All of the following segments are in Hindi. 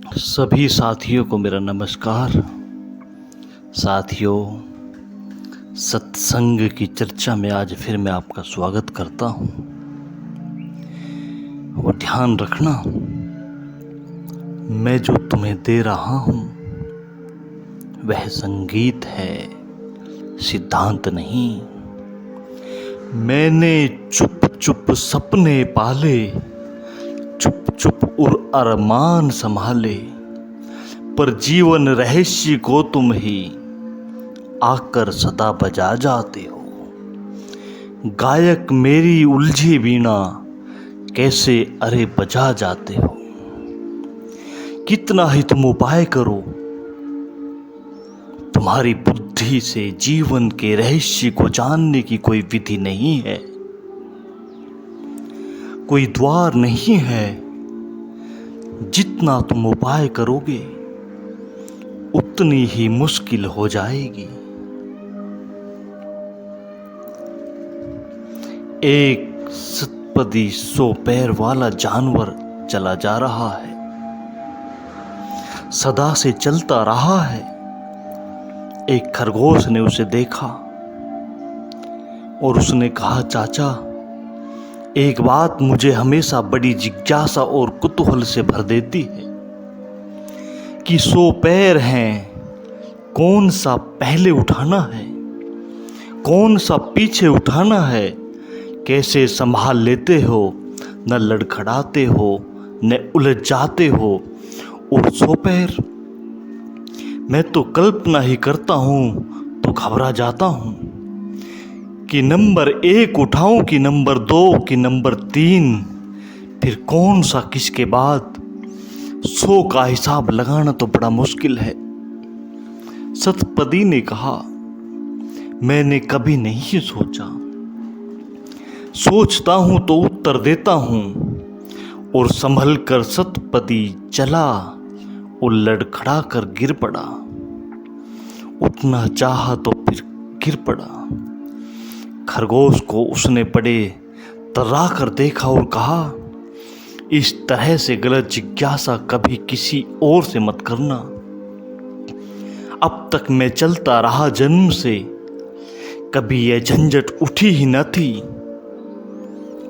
सभी साथियों को मेरा नमस्कार। साथियों, सत्संग की चर्चा में आज फिर मैं आपका स्वागत करता हूँ। और ध्यान रखना, मैं जो तुम्हें दे रहा हूँ वह संगीत है, सिद्धांत नहीं। मैंने चुप चुप सपने पाले, चुप चुप अरमान संभाले, पर जीवन रहस्य को तुम ही आकर सदा बजा जाते हो। गायक मेरी उलझी वीणा कैसे अरे बजा जाते हो। कितना ही तुम उपाय करो, तुम्हारी बुद्धि से जीवन के रहस्य को जानने की कोई विधि नहीं है, कोई द्वार नहीं है। जितना तुम उपाय करोगे उतनी ही मुश्किल हो जाएगी। एक सतपदी 100 पैर वाला जानवर चला जा रहा है, सदा से चलता रहा है। एक खरगोश ने उसे देखा और उसने कहा, चाचा, एक बात मुझे हमेशा बड़ी जिज्ञासा और कुतूहल से भर देती है कि 100 पैर हैं, कौन सा पहले उठाना है, कौन सा पीछे उठाना है, कैसे संभाल लेते हो, न लड़खड़ाते हो न उलझ जाते हो। और 100 पैर, मैं तो कल्पना ही करता हूँ तो घबरा जाता हूँ कि नंबर 1 उठाऊं कि नंबर 2 कि नंबर 3, फिर कौन सा किसके बाद। 100 का हिसाब लगाना तो बड़ा मुश्किल है। सतपदी ने कहा, मैंने कभी नहीं सोचा, सोचता हूं तो उत्तर देता हूं। और संभल कर सतपदी चला और लड़खड़ा कर गिर पड़ा। उठना चाहा तो फिर गिर पड़ा। खरगोश को उसने बड़े तर्रा कर देखा और कहा, इस तरह से गलत जिज्ञासा कभी किसी और से मत करना। अब तक मैं चलता रहा जन्म से, कभी यह झंझट उठी ही न थी।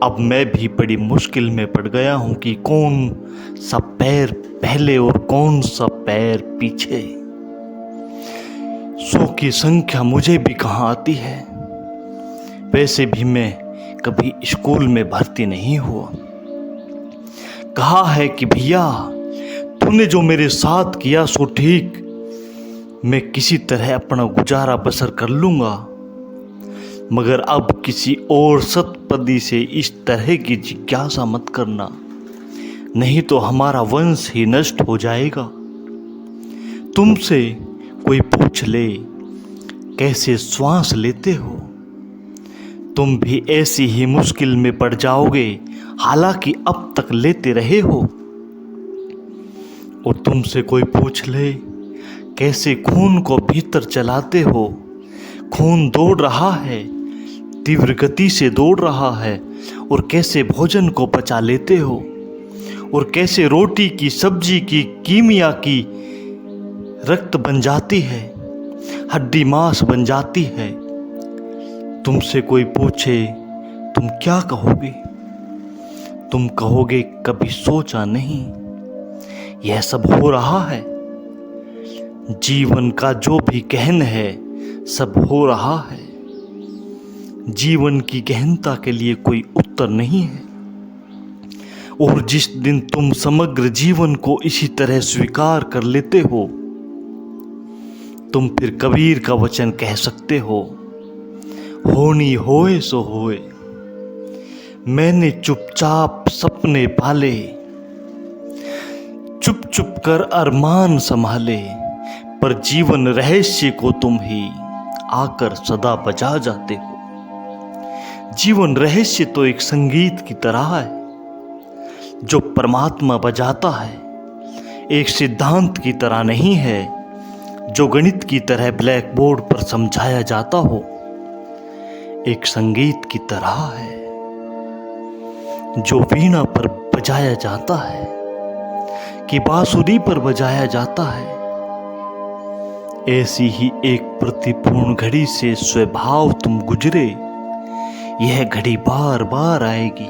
अब मैं भी बड़ी मुश्किल में पड़ गया हूं कि कौन सा पैर पहले और कौन सा पैर पीछे। 100 की संख्या मुझे भी कहाँ आती है। वैसे भी मैं कभी स्कूल में भर्ती नहीं हुआ। कहा है कि भैया, तूने जो मेरे साथ किया सो ठीक, मैं किसी तरह अपना गुजारा बसर कर लूंगा, मगर अब किसी और सतपदी से इस तरह की जिज्ञासा मत करना, नहीं तो हमारा वंश ही नष्ट हो जाएगा। तुमसे कोई पूछ ले कैसे श्वास लेते हो, तुम भी ऐसी ही मुश्किल में पड़ जाओगे, हालांकि अब तक लेते रहे हो। और तुमसे कोई पूछ ले कैसे खून को भीतर चलाते हो, खून दौड़ रहा है, तीव्र गति से दौड़ रहा है, और कैसे भोजन को पचा लेते हो, और कैसे रोटी की सब्जी की कीमिया की रक्त बन जाती है, हड्डी मांस बन जाती है। तुमसे कोई पूछे तुम क्या कहोगे? तुम कहोगे कभी सोचा नहीं, यह सब हो रहा है। जीवन का जो भी गहन है सब हो रहा है। जीवन की गहनता के लिए कोई उत्तर नहीं है। और जिस दिन तुम समग्र जीवन को इसी तरह स्वीकार कर लेते हो, तुम फिर कबीर का वचन कह सकते हो, होनी होए सो होए। मैंने चुपचाप सपने पाले, चुप चुप कर अरमान संभाले, पर जीवन रहस्य को तुम ही आकर सदा बजा जाते हो। जीवन रहस्य तो एक संगीत की तरह है जो परमात्मा बजाता है, एक सिद्धांत की तरह नहीं है जो गणित की तरह ब्लैक बोर्ड पर समझाया जाता हो। एक संगीत की तरह है जो वीणा पर बजाया जाता है। कि बांसुरी पर बजाया जाता है, ऐसी ही एक प्रतिपूर्ण घड़ी से स्वभाव तुम गुजरे। यह घड़ी बार बार आएगी,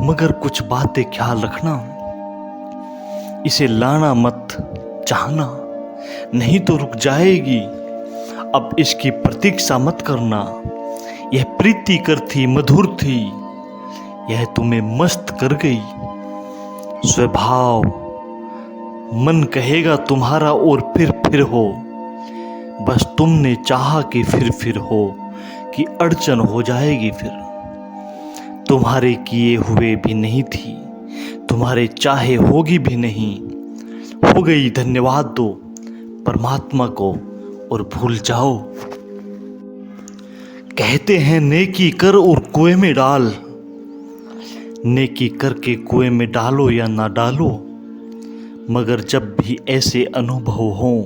मगर कुछ बातें ख्याल रखना, इसे लाना मत चाहना, नहीं तो रुक जाएगी। अब इसकी प्रतीक्षा मत करना, यह प्रीतिकर थी, मधुर थी, यह तुम्हें मस्त कर गई। स्वभाव मन कहेगा तुम्हारा और फिर हो, बस तुमने चाहा कि फिर हो, कि अड़चन हो जाएगी फिर। तुम्हारे किए हुए भी नहीं थी, तुम्हारे चाहे होगी भी नहीं, हो गई। धन्यवाद दो परमात्मा को और भूल जाओ। कहते हैं नेकी कर और कुएं में डाल, नेकी करके कुएं में डालो या ना डालो, मगर जब भी ऐसे अनुभव हों,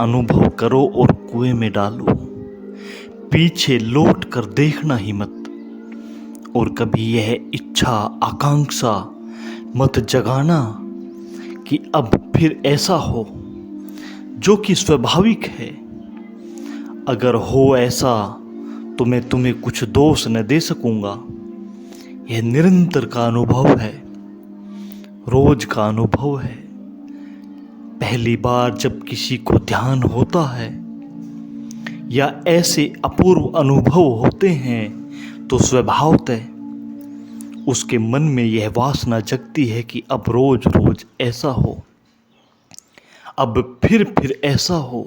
अनुभव करो और कुएं में डालो। पीछे लौट कर देखना ही मत, और कभी यह इच्छा आकांक्षा मत जगाना कि अब फिर ऐसा हो, जो कि स्वाभाविक है। अगर हो ऐसा तो मैं तुम्हें कुछ दोष न दे सकूंगा। यह निरंतर का अनुभव है, रोज का अनुभव है। पहली बार जब किसी को ध्यान होता है या ऐसे अपूर्व अनुभव होते हैं, तो स्वभावतः उसके मन में यह वासना जगती है कि अब रोज रोज ऐसा हो, अब फिर ऐसा हो।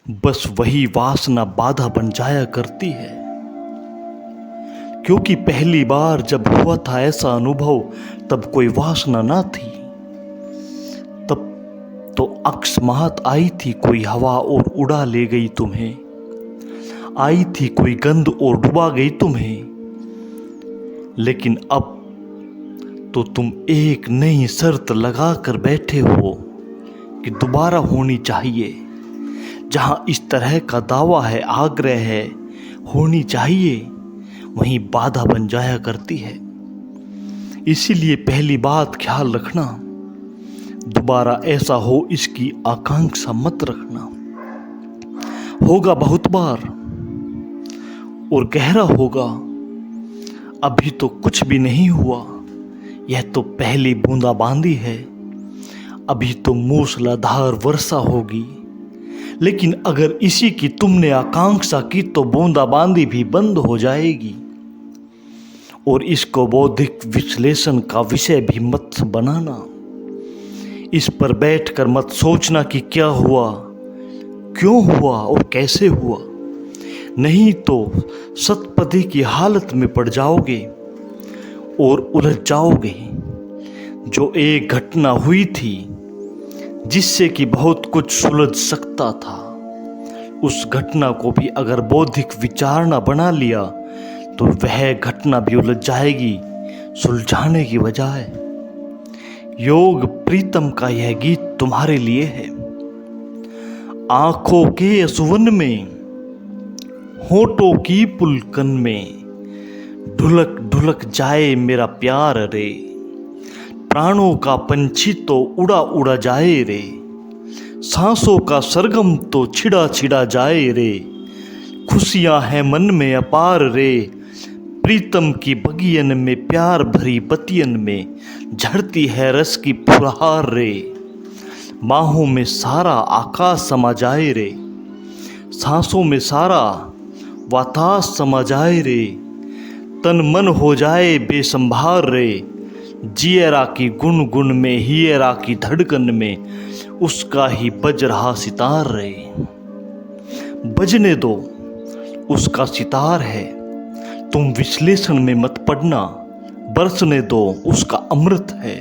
बस वही वासना बाधा बन जाया करती है, क्योंकि पहली बार जब हुआ था ऐसा अनुभव, तब कोई वासना ना थी। तब तो अकस्मात आई थी कोई हवा और उड़ा ले गई तुम्हें, आई थी कोई गंध और डुबा गई तुम्हें। लेकिन अब तो तुम एक नई शर्त लगा कर बैठे हो कि दोबारा होनी चाहिए। जहां इस तरह का दावा है, आग्रह है, होनी चाहिए, वहीं बाधा बन जाया करती है। इसीलिए पहली बात ख्याल रखना, दोबारा ऐसा हो इसकी आकांक्षा मत रखना। होगा बहुत बार और गहरा होगा, अभी तो कुछ भी नहीं हुआ। यह तो पहली बूंदाबांदी है, अभी तो मूसलाधार वर्षा होगी। लेकिन अगर इसी की तुमने आकांक्षा की तो बूंदाबांदी भी बंद हो जाएगी। और इसको बौद्धिक विश्लेषण का विषय भी मत बनाना। इस पर बैठकर मत सोचना कि क्या हुआ, क्यों हुआ और कैसे हुआ। नहीं तो सतपथी की हालत में पड़ जाओगे और उलझ जाओगे। जो एक घटना हुई थी जिससे कि बहुत कुछ सुलझ सकता था, उस घटना को भी अगर बौद्धिक विचारणा बना लिया तो वह घटना भी उलझ जाएगी सुलझाने की बजाय। योग प्रीतम का यह गीत तुम्हारे लिए है। आंखों के असुवन में, होठों की पुलकन में, ढुलक ढुलक जाए मेरा प्यार रे। प्राणों का पंछी तो उड़ा उड़ा जाए रे, सांसों का सरगम तो छिड़ा छिड़ा जाए रे। खुशियां हैं मन में अपार रे, प्रीतम की बगियन में, प्यार भरी बतियन में झड़ती है रस की फुहार रे। बाहों में सारा आकाश समा जाए रे, सांसों में सारा वातास समा जाए रे। तन मन हो जाए बेसंभार रे, जियरा की गुन गुन में, हियरा की धड़कन में उसका ही बज रहा सितार रे। बजने दो, उसका सितार है, तुम विश्लेषण में मत पड़ना। बरसने दो, उसका अमृत है,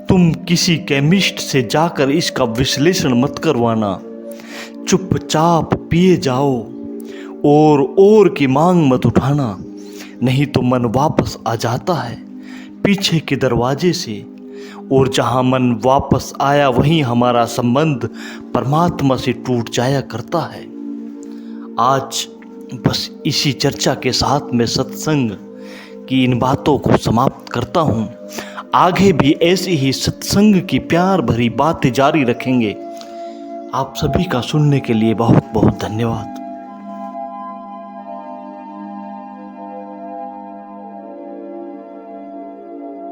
तुम किसी केमिस्ट से जाकर इसका विश्लेषण मत करवाना। चुपचाप पिए जाओ और की मांग मत उठाना, नहीं तो मन वापस आ जाता है पीछे के दरवाजे से। और जहां मन वापस आया वहीं हमारा संबंध परमात्मा से टूट जाया करता है। आज बस इसी चर्चा के साथ मैं सत्संग की इन बातों को समाप्त करता हूँ। आगे भी ऐसी ही सत्संग की प्यार भरी बातें जारी रखेंगे। आप सभी का सुनने के लिए बहुत बहुत धन्यवाद।